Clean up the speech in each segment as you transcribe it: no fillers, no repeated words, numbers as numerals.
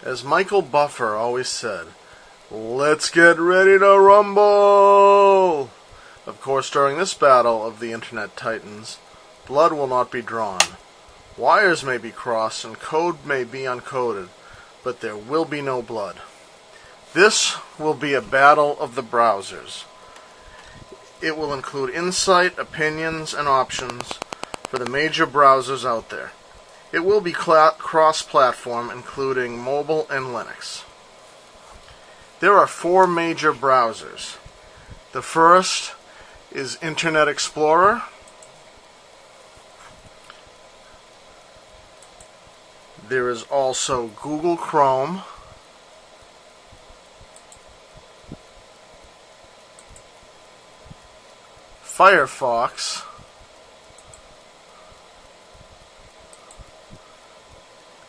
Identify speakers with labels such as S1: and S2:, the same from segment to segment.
S1: As Michael Buffer always said, let's get ready to rumble! Of course, during this battle of the Internet Titans, blood will not be drawn. Wires may be crossed and code may be uncoded, but there will be no blood. This will be a battle of the browsers. It will include insight, opinions, and options for the major browsers out there. It will be cross-platform, including mobile and Linux. There are 4 major browsers. The first is Internet Explorer. There is also Google Chrome. Firefox.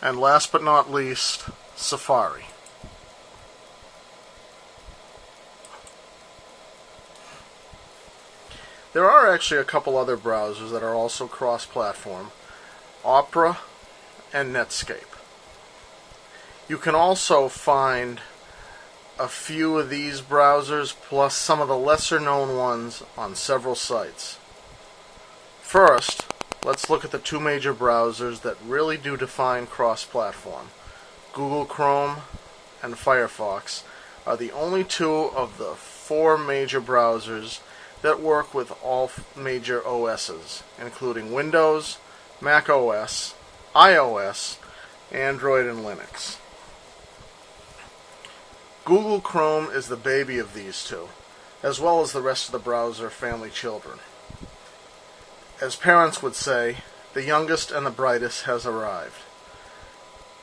S1: And last but not least, Safari. There are actually a couple other browsers that are also cross-platform, Opera and Netscape. You can also find a few of these browsers plus some of the lesser-known ones on several sites. First, let's look at the 2 major browsers that really do define cross-platform. Google Chrome and Firefox are the only 2 of the 4 major browsers that work with all major OSs, including Windows, Mac OS, iOS, Android, and Linux. Google Chrome is the baby of these 2, as well as the rest of the browser family children. As parents would say, the youngest and the brightest has arrived.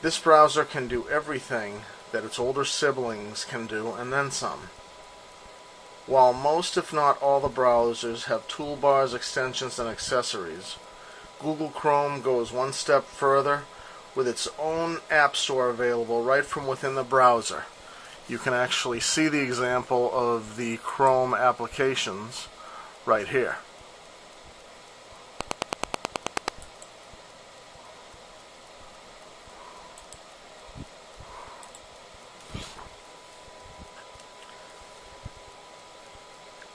S1: This browser can do everything that its older siblings can do, and then some. While most, if not all, the browsers have toolbars, extensions, and accessories, Google Chrome goes one step further with its own app store available right from within the browser. You can actually see the example of the Chrome applications right here.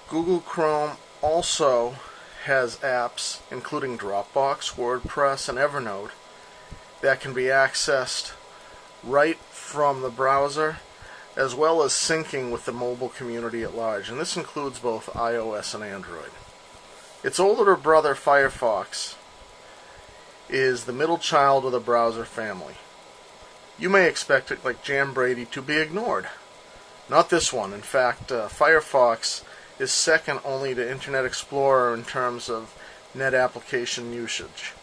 S1: Google Chrome also has apps, including Dropbox, WordPress, and Evernote, that can be accessed right from the browser, as well as syncing with the mobile community at large, and this includes both iOS and Android. Its older brother, Firefox, is the middle child of the browser family. You may expect it, like Jan Brady, to be ignored. Not this one. In fact, Firefox is second only to Internet Explorer in terms of net application usage.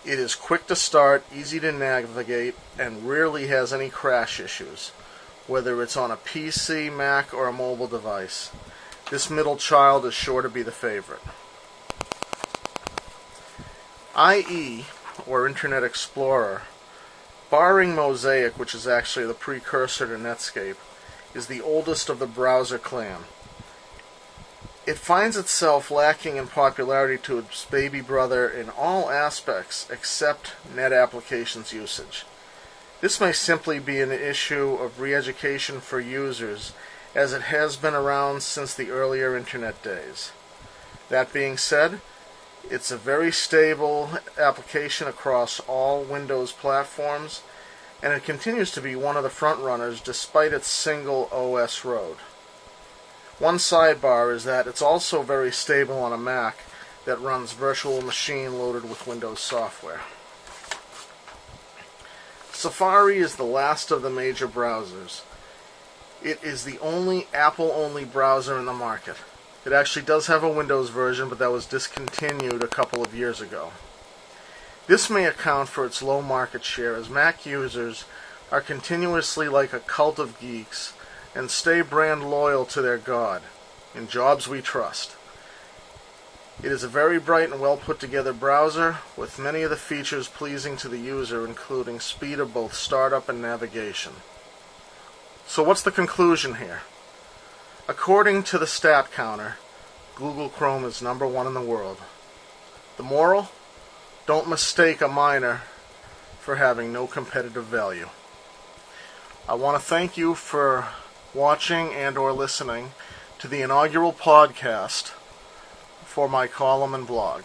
S1: It is quick to start, easy to navigate, and rarely has any crash issues, whether it's on a PC, Mac, or a mobile device. This middle child is sure to be the favorite. IE, or Internet Explorer, barring Mosaic, which is actually the precursor to Netscape, is the oldest of the browser clan. It finds itself lacking in popularity to its baby brother in all aspects except net applications usage. This may simply be an issue of re-education for users, as it has been around since the earlier internet days. That being said, it's a very stable application across all Windows platforms, and it continues to be one of the front-runners despite its single OS road. One sidebar is that it's also very stable on a Mac that runs virtual machine loaded with Windows software. Safari is the last of the major browsers. It is the only Apple-only browser in the market. It actually does have a Windows version, but that was discontinued a couple of years ago. This may account for its low market share, as Mac users are continuously like a cult of geeks and stay brand loyal to their god. In Jobs we trust. It is a very bright and well put together browser with many of the features pleasing to the user, including speed of both startup and navigation. So what's the conclusion here? According to the stat counter, Google Chrome is #1 in the world. The moral? Don't mistake a miner for having no competitive value. I want to thank you for watching and or listening to the inaugural podcast for my column and blog.